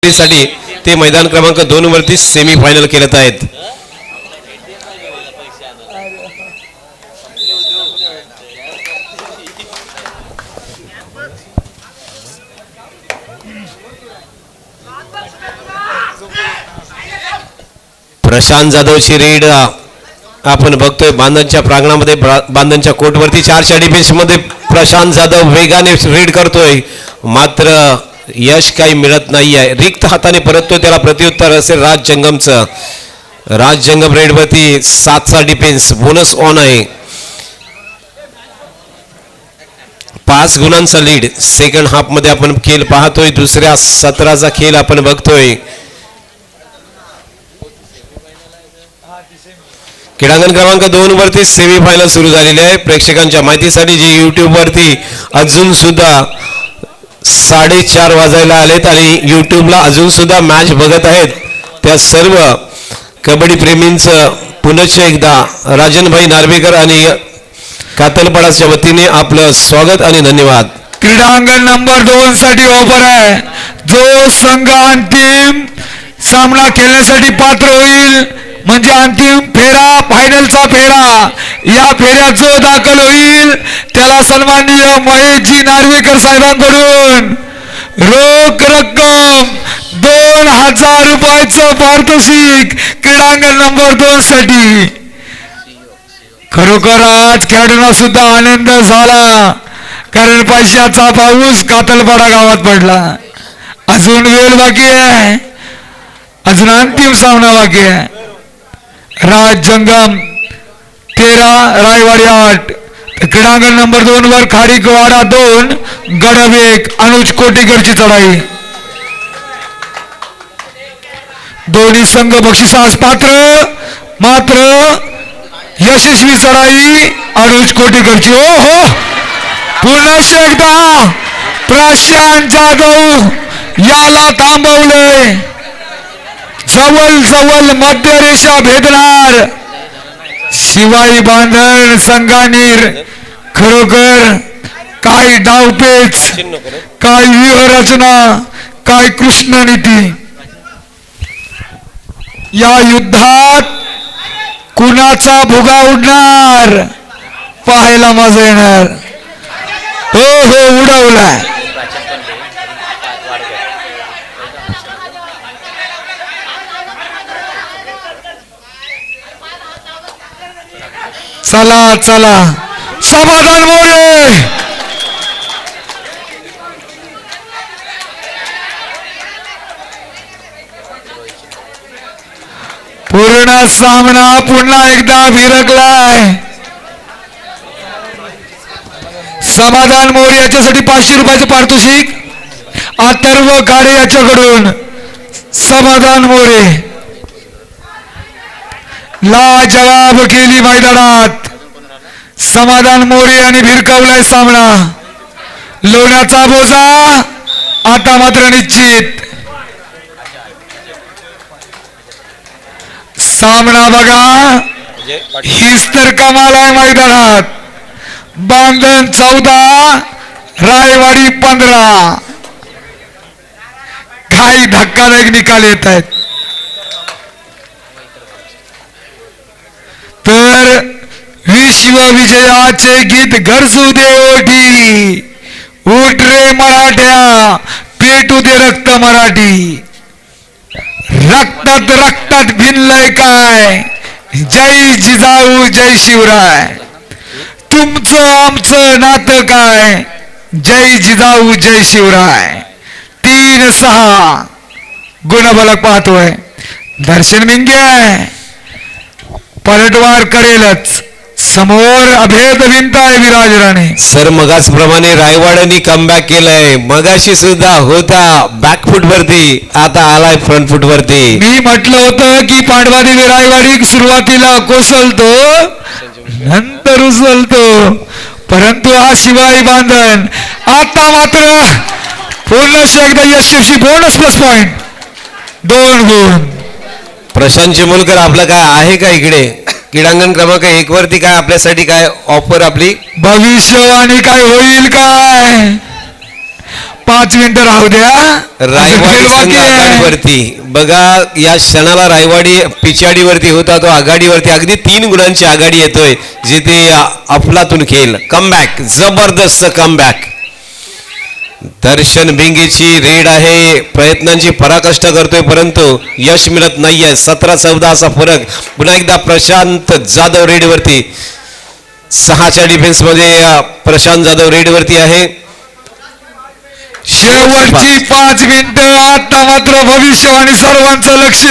साठी ते मैदान क्रमांक 2 वरती सेमी फायनल खेळत आहेत. प्रशांत जाधवची रेड आपण बघतोय बांधनच्या प्रांगणामध्ये. बांधनच्या कोर्टवरती 4 डिफेन्स मध्ये प्रशांत जाधव वेगाने रेड करतोय, मात्र यश काही मिळत नाही आहे. रिक्त हाताने परततो, त्याला प्रत्युत्तर असेल राज जंगमचं. राज जंगम रेडवरती 7चा डिफेन्स बोनस ऑन आहे. 5 गुणांचा लीड. सेकंड हाफ मध्ये आपण खेळ पाहतोय. दुसऱ्या 17चा खेळ आपण बघतोय. क्रीडांगण क्रमांक 2 वरती सेमी फायनल सुरू झालेली आहे. प्रेक्षकांच्या माहितीसाठी जे युट्यूब वरती अजून सुद्धा 4:30 वाजायला आलेत आणि युट्यूबला अजून सुद्धा मॅच बघत आहेत, त्या सर्व कबड्डी प्रेमींचं पुनश्च एकदा राजनभाई नार्वेकर आणि कातलपाडाच्या वतीने आपलं स्वागत आणि धन्यवाद. क्रीडांगण नंबर 2 साठी ऑफर आहे. जो संघ अंतिम सामना खेळण्यासाठी पात्र होईल, म्हणजे अंतिम फेरा, फायनलचा फेरा, या फेऱ्यात जो दाखल होईल त्याला सन्माननीय महेशजी नार्वेकर साहेबांकडून रोख रक्कम 2000 रुपयाचं पारितोषिक क्रीडांगण नंबर 2 साठी. खरोखर आज खेळाडूंना सुद्धा आनंद झाला, कारण पैशाचा पाऊस कातलपाडा गावात पडला. अजून वेळ बाकी आहे, अजून अंतिम सामना बाकी आहे. राज जंगम 13, रायवाडी 8. क्रीडांगण नंबर 2 वर खारीकवाडा 2, गडब 1, अनुज कोटीकरची चढाई. दोन्ही संघ बक्षिसास पात्र, मात्र यशस्वी चढाई अनुज कोटीकरची. ओ हो, पुन्हा एकदा प्रशांत जाधव याला थांबवलंय. जवळ मध्यरेषा भेदणार शिवाई बांधण संघाने. खरोखर काय डावपेच, काय व्यूहरचना, काय कृष्णनीती. या युद्धात कुणाचा भुगा उडणार पाहायला मजा येणार. हो हो, उडवलाय. चला चला, समाधान मोरे. पूर्ण सामना पुन्हा एकदा भिरकलाय. समाधान मोरे याच्यासाठी 500 रुपयाचं पारितोषिक. अथर्व गाडे याच्याकडून समाधान मोरे. लाजवाब केली मैदानात समाधान मोरे यांनी भिरकावलाय सामना. लोण्याचा बोजा आता मात्र निश्चित. सामना बघा, हीच तर कमाल आहे मैदानात. बांधण 14, रायवाडी 15. काही धक्कादायक निकाल येत आहेत. तर विश्वविजयाचे गीत गरजू दे ओठी. उठ रे मराठ्या, पेटू दे रक्त मराठी. रक्तात रक्तात भिनलंय काय, जय जिजाऊ जय शिवराय. तुमचं आमचं नातं काय, जय जिजाऊ जय शिवराय. 3-6 गुणबलक पाहतोय. दर्शन मिंगे आहे, पलटवार करेलच. समोर अभेद भिंत आहे विराज राणे. सर मगाच प्रमाणे रायवाड्यांनी कमबॅक केलंय. मगाशी सुद्धा होता बॅकफुट वरती, आता आलाय फ्रंट फुट वरती. मी म्हटलं होतं की पांडवादेवी रायवाडी सुरुवातीला कोसळतो, नंतर उचलतो, परंतु हा शिवाई बांधण आता मात्र पुन्हा एकदा यशस्वी. बोनस प्लस पॉइंट 2 गुण. प्रशांत चिमुलकर, आपलं काय आहे का इकडे? क्रीडांगण क्रमांक 1 वरती काय आपल्यासाठी काय ऑफर आपली? भविष्यवाणी काय होईल काय? 5 मिनिटं राहू द्या. रायवाडी खेळ संघ बाकी आहे. आघाडीवरती बघा, या क्षणाला रायवाडी पिछाडीवरती होता, तो आघाडीवरती अगदी 3 गुणांची आघाडी येतोय, जिथे अफलातून खेळ कमबॅक, जबरदस्त कमबॅक. दर्शन भिंगेची रेड आहे, प्रयत्नांची पराकाष्ठा करतोय परंतु यश मिळत नाहीये. 17-14 असा फरक. पुन्हा एकदा प्रशांत जाधव रेडवरती, 6च्या डिफेन्स मध्ये प्रशांत जाधव रेडवरती आहे. शेवटची 5 मिनिटं. आता मात्र भविष्यवाणी सर्वांचं लक्ष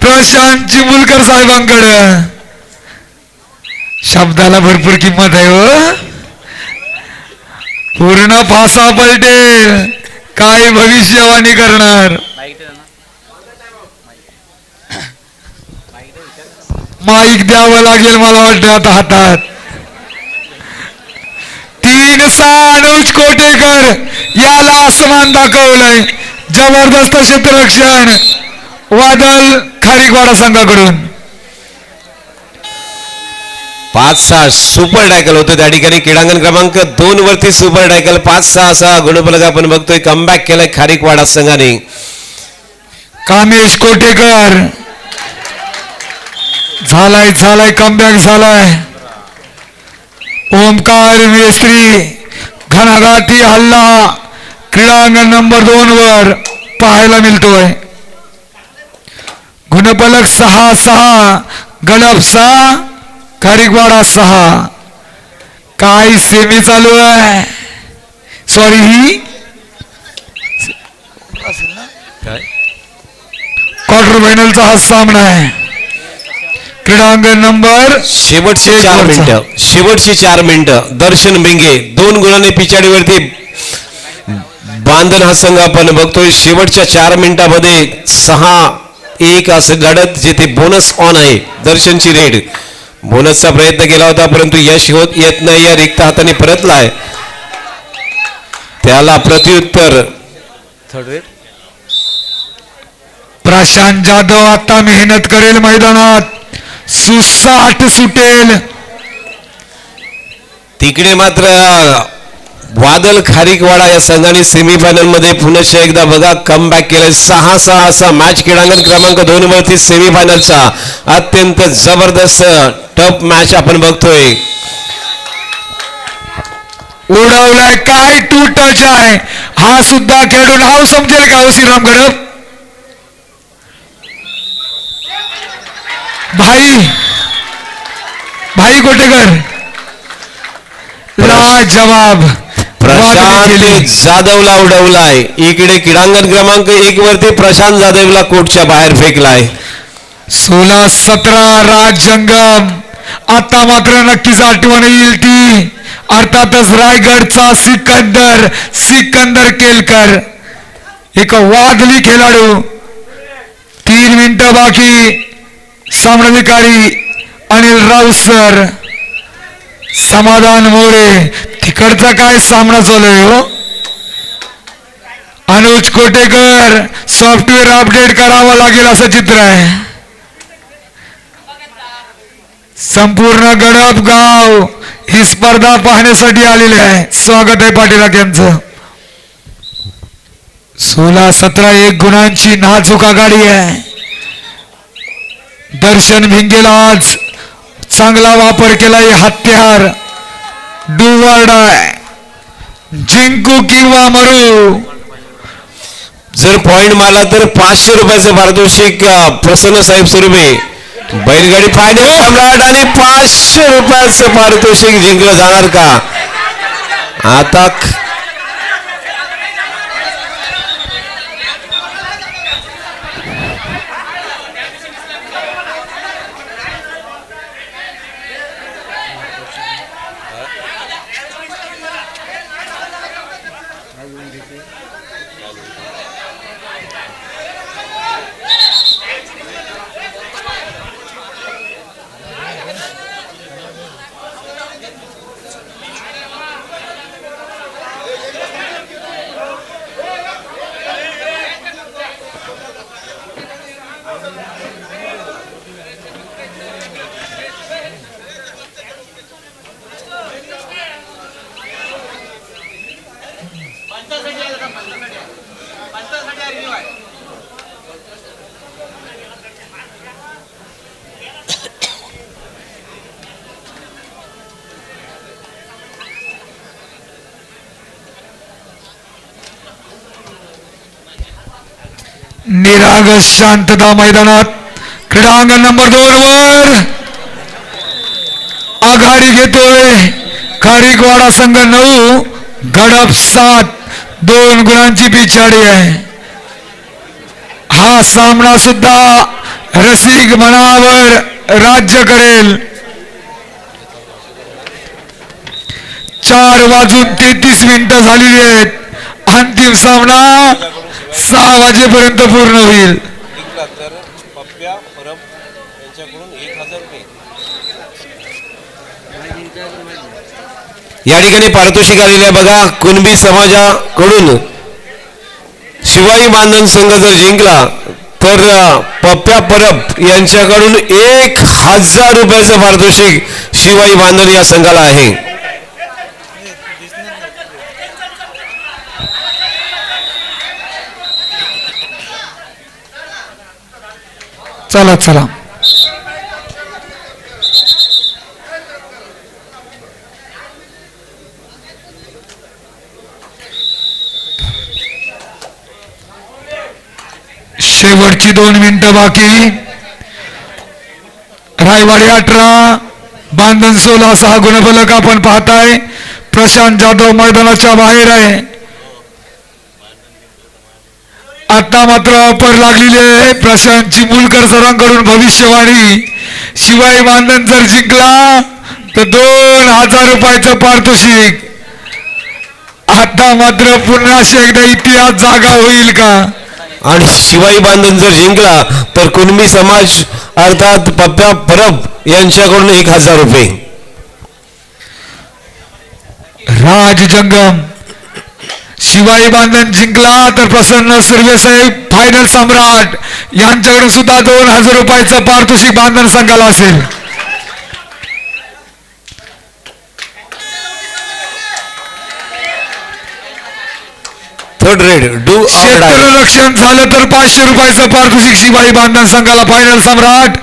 प्रशांत चिमुलकर साहेबांकडे. शब्दाला भरपूर किंमत आहे हो. पूर्ण फासा पलटेल, काय भविष्यवाणी करणार. माईक द्यावं लागेल मला वाटतं आता हातात. 3-6 अनुज कोटेकर याला आसमान दाखवलंय. जबरदस्त क्षेत्ररक्षण वादल खारीकवाडा संघाकडून. 5-6 सुपर डायकल होतं त्या ठिकाणी. क्रीडांगण क्रमांक 2 वरती सुपर डायकल 5-6 असा गुणफलक आपण बघतोय. कमबॅक केलाय खारीकवाडा संघाने. कामेश कोटेकर झालाय कमबॅक झालाय. ओमकार मेस्त्री घणाघाती हल्ला क्रीडांगण नंबर 2 वर पाहायला मिळतोय. गुणफलक 6-6, गडप 6, खारीकवाडा 6. काय सेमी चालू आहे. सॉरी, ही क्वार्टर फायनलचा हा सामना आहे. क्रीडांगण नंबर शेवटची 4 मिनिटं. दर्शन भिंगे 2 गुणांनी पिछाडीवरती बांधन हा संघ आपण बघतोय. शेवटच्या 4 मिनिटांमध्ये 6-1 असं लढत, जिथे बोनस ऑन आहे. दर्शनची रेड बोनसचा प्रयत्न केला होता परंतु यश होत येत नाही. या रिक्त हाताने परतलाय, त्याला प्रत्युत्तर. प्रशांत जाधव आता मेहनत करेल मैदानात, सुसाट सुटेल. तिकडे मात्र वादल खारीकवाडा या संघाने सेमीफायनल मध्ये पुनश्च एकदा बघा कमबॅक केलंय. 6-6 असा मॅच क्रीडांगण क्रमांक 2 वरती सेमीफायनलचा अत्यंत जबरदस्त टफ मॅच आपण बघतोय. उडवलाय, काय टू टच आहे. हा सुद्धा खेळून नाव समजेल का हो श्रीराम गडप. भाई कोटेकर लाजवाब. प्रशांत जाधवला उडवलाय. इकडे क्रीडांगण क्रमांक 1 वरती प्रशांत जाधवला कोर्टच्या बाहेर फेकलाय. 16-17 राज जंगम. आता मात्र नक्कीच आठवण येईल ती अर्थातच रायगडचा सिकंदर केलकर. एक वादली खेळाडू. 3 मिनिटं बाकी. सामनाधिकारी अनिल राऊत सर, समाधान मोरे. तिकडचा काय सामना चालू आहे हो. अनुज कोटेकर सॉफ्टवेअर अपडेट करावं लागेल असं चित्र आहे. संपूर्ण गडप गाव ही स्पर्धा पाहण्यासाठी आलेले आहे. स्वागत आहे पाटील यांचं. 16-17 1 गुणांची नाजूक आघाडी आहे. दर्शन भिंगेला आज चांगला वापर केलाय. हत्यार डुवार्ड आहे. जिंकू किंवा मरू. जर पॉइंट मारला तर 500 रुपयाचं पारितोषिक प्रसन्न साहेब सुरभे बैलगाडी फायनल सम्राट आणि 500 रुपयाचं पारितोषिक जिंकलं जाणार का. आता निरागस शांतता मैदानात क्रीडांगण नंबर 2 वर आघाडी घेतोय खारीकवाडा संघ 9 गडप 7 2 गुणांची पिछाडी आहे. हा सामना सुद्धा रसिक मनावर राज्य करेल. 4:33 झालेली आहेत. अंतिम सामना 6 वाजेपर्यंत पूर्ण होईल. या ठिकाणी पारितोषिक आलेले आहे बघा. कुणबी समाजाकडून शिवाई बांधण संघ जर जिंकला तर पप्प्या परब यांच्याकडून 1000 रुपयाचं पारितोषिक शिवाई बांधण या संघाला आहे. चला चला शेवटची 2 मिनिटं बाकी. रायवाडी 18 बांधण 16 6 गुणफलक आपण पाहताय. प्रशांत जाधव मैदानाच्या बाहेर आहे. आता मात्र ऑफर लागलेली आहे प्रशांत चिमुलकर सरांकडून भविष्यवाणी. शिवाय बांधण जर जिंकला तर 2000 रुपयाचं पारितोषिक. आता मात्र पुन्हा एकदा इतिहास जागा होईल का? आणि शिवाई बांधण जर जिंकला तर कुणबी समाज अर्थात पप्प्या परब यांच्याकडून 1000 रुपये. राज जंगम शिवाई बांधण जिंकला तर प्रसन्न सुर्वेसाहेब फायनल सम्राट यांच्याकडून सुद्धा 2000 रुपयाचं पारितोषिक बांधण संघाला असेल. थर्ड रेड डू क्षेत्ररक्षण झालं तर 500 रुपयाचं पारितोषिक शिवाई बांधण संघाला फायनल सम्राट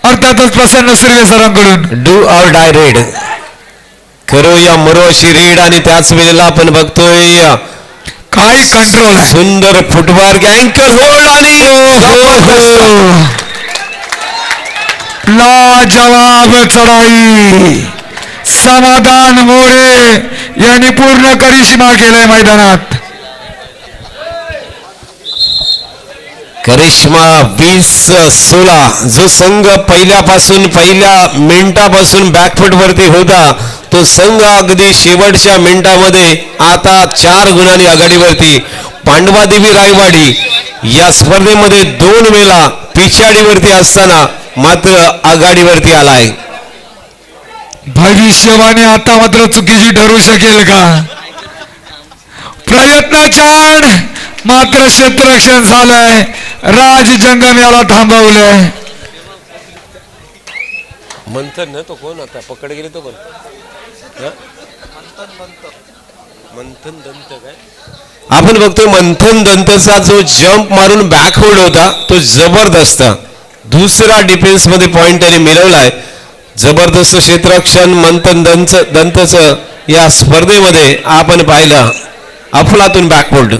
अर्थातच प्रसन्न सुर्वे सरांकडून. डू ऑर डाय रेड करो या मरो अशी रेड. आणि त्याच वेळेला आपण बघतोय काय कंट्रोल आहे. सुंदर फुटवर्क अँकल होल्ड आणि लाजवाब चढाई. समाधान मोरे यांनी पूर्ण करिश्मा केलाय मैदानात. करिश्मा 20-16 जो संघ पहिल्या मिनिटापासून बॅकफुट वरती होता तो संघ अगदी शेवटच्या मिनिटामध्ये आता 4 गुणांनी आघाडीवरती. पांडवादेवी रायवाडी या स्पर्धेमध्ये 2 वेळा पिछाडीवरती असताना मात्र आघाडीवरती आलाय. भविष्यवाणी आता मात्र चुकीची ठरू शकेल का? प्रयत्न छान मात्र क्षेत्ररक्षण झालंय. राज जंगम याला थांबवलंय. मंथन ना तो कोण आता पकड गेले तो कोण? मंथन दंत काय आपण बघतोय. मंथन दंतचा जो जंप मारून बॅक होल्ड होता तो जबरदस्त. दुसरा डिफेन्स मध्ये पॉइंट त्याने मिळवलाय. जबरदस्त क्षेत्ररक्षण मंथन दंतच या स्पर्धेमध्ये आपण पाहिलं. अफलातून बॅक होल्ड.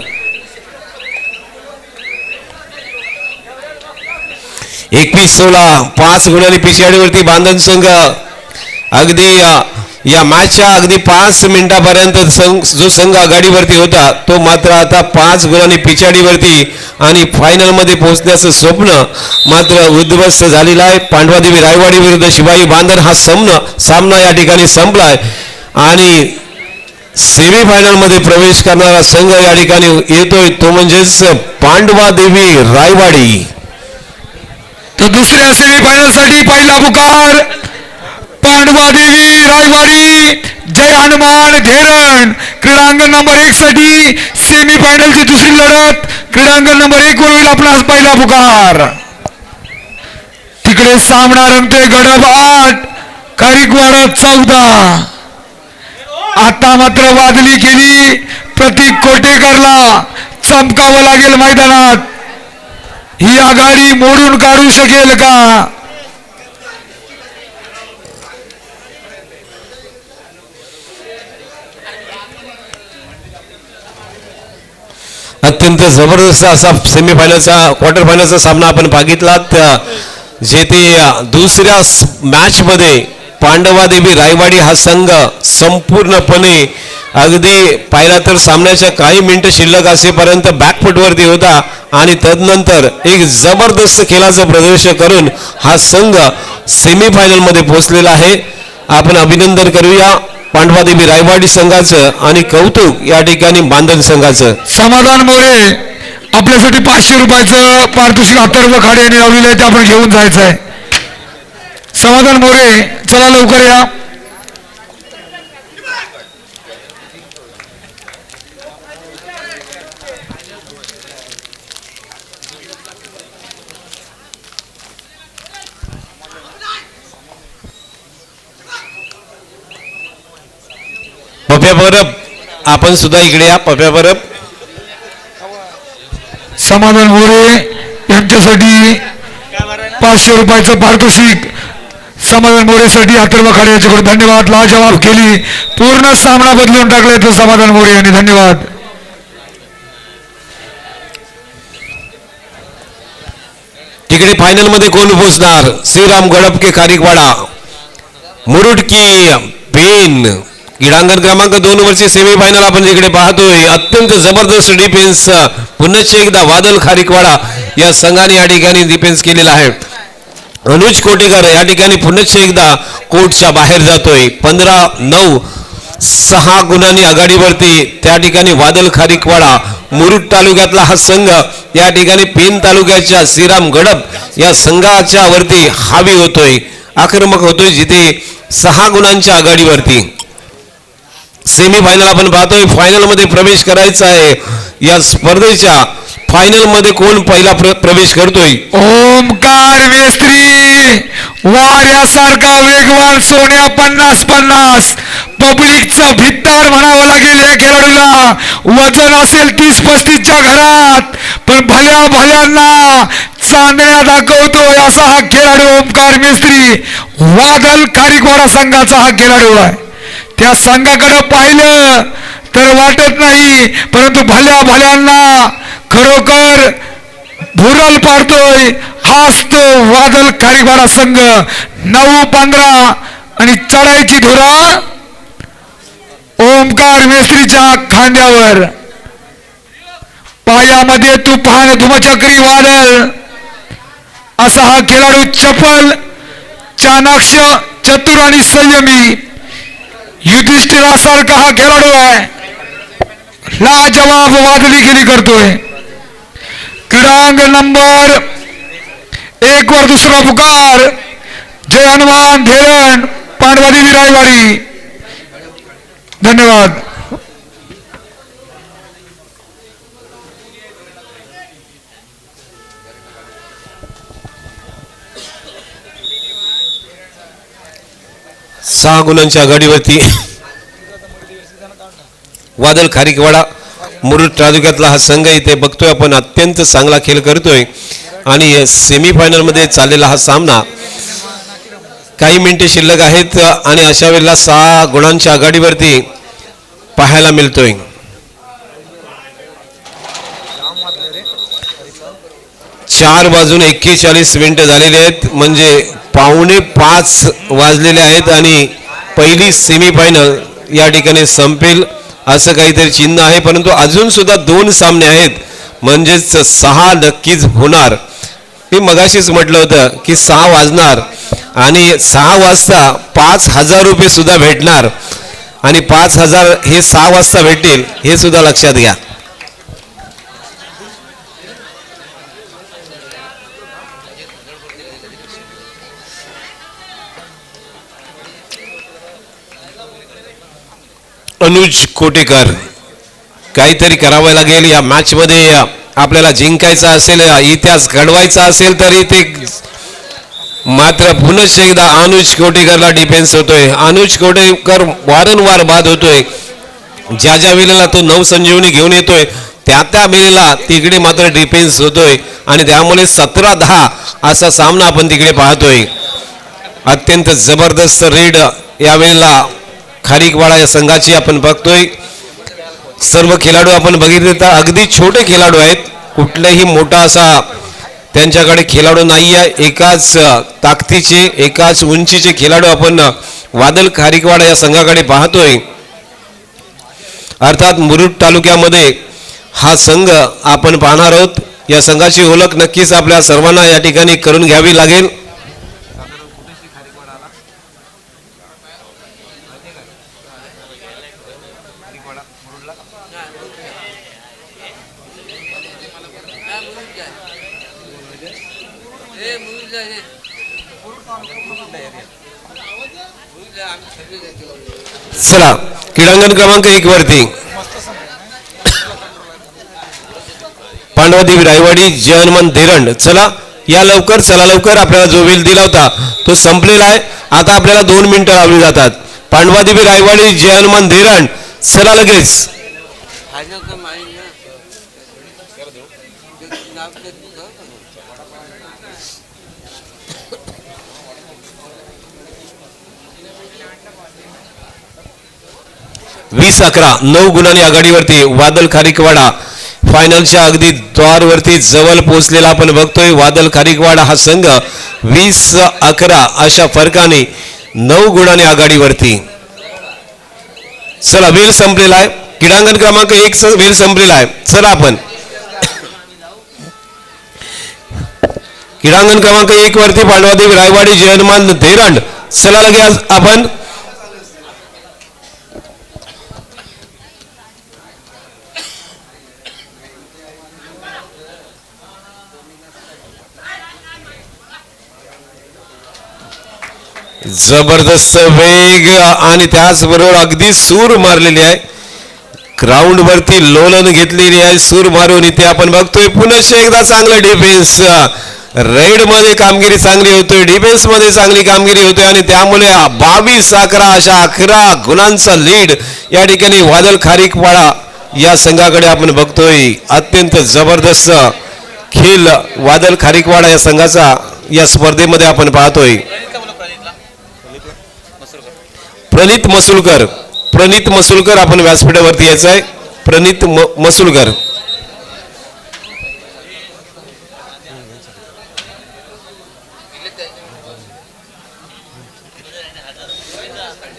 21-16 5 गुणांनी पिछाडीवरती बांधण संघ. अगदी या मॅचच्या अगदी 5 मिनिटापर्यंत जो संघ आघाडीवरती होता तो मात्र आता 5 गुणांनी पिछाडीवरती. आणि फायनल मध्ये पोहोचण्याचं स्वप्न मात्र उद्ध्वस्त झालेलं आहे. पांडवादेवी रायवाडी विरुद्ध शिवाई बांधण हा सामना या ठिकाणी संपलाय. आणि सेमीफायनल मध्ये प्रवेश करणारा संघ या ठिकाणी येतोय तो म्हणजेच पांडवादेवी रायवाडी. तर दुसऱ्या सेमीफायनल साठी पहिला पुकार पांडवादेवी रायवाडी जय हनुमान घेरण. क्रीडांगण नंबर 1 साठी सेमीफायनलची दुसरी लढत क्रीडांगण नंबर 1 वर होईल. आपला पहिला पुकार. तिकडे सामना रंगतोय गडब 8 खारीकवाडा 14. आता मात्र वादली केली प्रतीक कोटेकरला चमकावं लागेल मैदानात. ही आघाडी मोडून काढू शकेल का? अत्यंत जबरदस्त असा सेमीफायनलचा क्वार्टर फायनलचा सामना आपण बघितला. जेथे दुसऱ्या मॅच मध्ये पांडवादेवी रायवाडी हा संघ संपूर्णपणे अगदी पाहिला तर सामन्याच्या काही मिनिटं शिल्लक असेपर्यंत बॅकफुटवरती होता आणि तदनंतर एक जबरदस्त खेळाचं प्रदर्शन करून हा संघ सेमीफायनल मध्ये पोहोचलेला आहे. आपण अभिनंदन करूया पांडवादेवी रायवाडी संघाचं आणि कौतुक या ठिकाणी बांधण संघाचं. समाधान मोरे आपल्यासाठी 500 रुपयाचं पारितोषिक अथर्व खाडे यांनी लावलेलं आहे, ते आपण घेऊन जायचं आहे. समाधान मोरे चला लवकर या. पप्या परब आपण सुद्धा इकडे या. पप्या परब समाधान मोरे यांच्यासाठी 500 रुपयाचं पारितोषिक. समाधान मोरेसाठी अथर्व खाडे यांच्याकडून धन्यवाद. लाजवाब केली, पूर्ण सामना बदलून टाकलाय तो समाधान मोरे यांनी. धन्यवाद. तिकडे फायनल मध्ये कोण पोहोचणार? श्रीराम गडपके खारीकवाडा, मुरुडकी पेन क्रीडांगण क्रमांक 2 वरची सेमीफायनल आपण जिकडे पाहतोय. अत्यंत जबरदस्त डिफेन्स पुन्हा एकदा वादल खारीकवाडा या संघाने या ठिकाणी डिफेन्स केलेला आहे. अनुज कोटेकर या ठिकाणी पुन्हा एकदा कोर्टच्या बाहेर जातोय. 15-9 6 गुणांनी आघाडीवरती त्या ठिकाणी वादल खारीकवाडा मुरुड तालुक्यातला हा संघ या ठिकाणी पेन तालुक्याच्या श्रीराम गडप या संघाच्या वरती हावी होतोय, आक्रमक होतोय, जिथे 6 गुणांच्या आघाडीवरती. सेमीफायनल आपण पाहतोय. फायनल मध्ये प्रवेश करायचा आहे. या स्पर्धेच्या फायनल मध्ये कोण पहिला प्रवेश करतोय? ओमकार मेस्त्री वाऱ्यासारखा वेगवान सोन्या 50-50 पब्लिकचा भित्तार म्हणावं लागेल या खेळाडूला. वजन असेल 30-35च्या घरात, पण भल्या भल्यांना चांदण्या दाखवतोय असा हा खेळाडू ओमकार मेस्त्री. वादल खारीकवाडा संघाचा हा खेळाडू आहे. त्या संघाकडे पाहिलं तर वाटत नाही, परंतु भल्या भल्यांना खरोखर भुरल पाडतोय हाच तो वादल खारीकवाडा संघ. 9-15 आणि चढाईची धुरा ओमकार मेस्त्रीच्या खांद्यावर. पायामध्ये तुफान धुमचक्री वादळ असा हा खेळाडू. चपल, चाणाक्ष, चतुर आणि संयमी युधिष्ठिरासारखा हा खेळाडू आहे. लाजवाब वादळी खेळी करतोय. क्रीडांगण नंबर 1 वर दुसरा पुकार. जय हनुमान धेरण पांडवादेवी रायवाडी. धन्यवाद. सहा गुणांच्या आघाडीवरती वादल खारीकवाडा मुरुड तालुक्यातला हा संघ इथे बघतोय आपण. अत्यंत चांगला खेळ करतोय आणि सेमीफायनल मध्ये चाललेला हा सामना काही मिनिटे शिल्लक आहेत आणि अशा वेळेला 6 गुणांच्या आघाडीवरती पाहायला मिळतोय. चार वाजून 41 मिनिटं झालेले आहेत, म्हणजे 4:45 वाजलेले आहेत आणि पहिली सेमीफायनल या ठिकाणी संपेल असं काहीतरी चिन्ह आहे. परंतु अजून सुद्धा 2 सामने आहेत, म्हणजेच 6 नक्कीच होणार. मी मगाशीच म्हटलं होतं की 6 वाजणार आणि 6 वाजता 5,000 रुपये सुद्धा भेटणार आणि 5,000 हे 6 वाजता भेटेल हे सुद्धा लक्षात घ्या. अनुज कोटेकर, काहीतरी करावं लागेल या मॅच मध्ये. आपल्याला जिंकायचं असेल, इतिहास घडवायचा असेल तरी ते मात्र पुन्हा एकदा अनुज कोटेकरला डिफेन्स होतोय. अनुज कोटेकर वारंवार बाद होतोय. ज्या ज्या वेळेला तो नवसंजीवनी घेऊन येतोय त्या वेळेला तिकडे मात्र डिफेन्स होतोय आणि त्यामुळे 17-10 असा सामना आपण तिकडे पाहतोय. अत्यंत जबरदस्त रेड यावेळेला खारीकवाडा या संघाची आपण बघतोय. सर्व खेळाडू आपण बघितले तर अगदी छोटे खेळाडू आहेत, कुठलाही मोठा असा त्यांच्याकडे खेळाडू नाही आहे. एकाच ताकदीचे एकाच उंचीचे खेळाडू आपण वादल खारीकवाडा या संघाकडे पाहतोय. अर्थात मुरुड तालुक्यामध्ये हा संघ आपण पाहणार आहोत. या संघाची ओळख नक्कीच आपल्या सर्वांना या ठिकाणी करून घ्यावी लागेल. चला क्रीडांगण क्रमांक 1 वरती पांडवादेवी रायवाडी जय हनुमान धेरंड. चला या लवकर, चला लवकर. आपल्याला जो वेळ दिला होता तो संपलेला आहे. आता आपल्याला 2 मिनिटं लावली जातात. पांडवादेवी रायवाडी जय हनुमान धेरंड. चला लगेच. वीस 11 9 गुणांनी आघाडीवरती वादल खारीकवाडा. फायनलच्या अगदी द्वारवरती जवळ पोहोचलेला आपण बघतोय. वादल खारीकवाडा हा संघ 20-11 अशा फरकाने 9 गुणांनी आघाडीवरती. चला वेळ संपलेला आहे. क्रीडांगण क्रमांक 1 वेळ संपलेला आहे. चला आपण क्रीडांगण क्रमांक 1 वरती पांडवादेवी रायवाडी जय हनुमान धेरंड. चला लगेच आपण जबरदस्त वेग आणि त्याचबरोबर अगदी सूर मारलेली आहे. ग्राउंड वरती लोलन घेतलेली आहे सूर मारून. इथे आपण बघतोय पुन्हा एकदा चांगलं डिफेन्स. रेड मध्ये कामगिरी चांगली होतोय, डिफेन्स मध्ये चांगली कामगिरी होतोय आणि त्यामुळे 22-11 अशा 11 गुणांचा लीड या ठिकाणी वादल खारीकवाडा या संघाकडे आपण बघतोय. अत्यंत जबरदस्त खेळ वादल खारीकवाडा या संघाचा या स्पर्धेमध्ये आपण पाहतोय. प्रणित मसुलकर आपण व्यासपीठावरती यायचं आहे. प्रणित मसुलकर.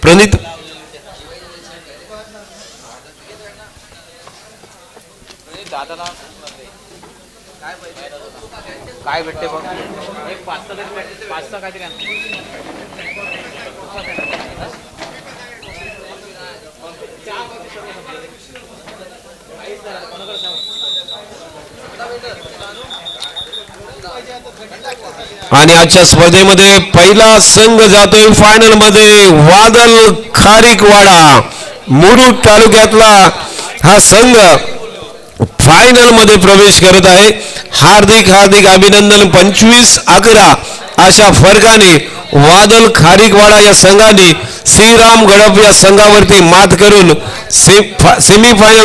प्रणित काय भेटते बघ एक 5 काहीतरी आणि आजच्या स्पर्धेमध्ये पहिला संघ जातोय फायनल मध्ये. वादल खारीकवाडा मुरुड तालुक्यातला हा संघ फायनल मध्ये प्रवेश करत आहे. हार्दिक अभिनंदन. 25-11 अशा फरकाने वादल खारीकवाडा या संघाने श्रीराम गडप या संघावरती मात करून सेमीफायनल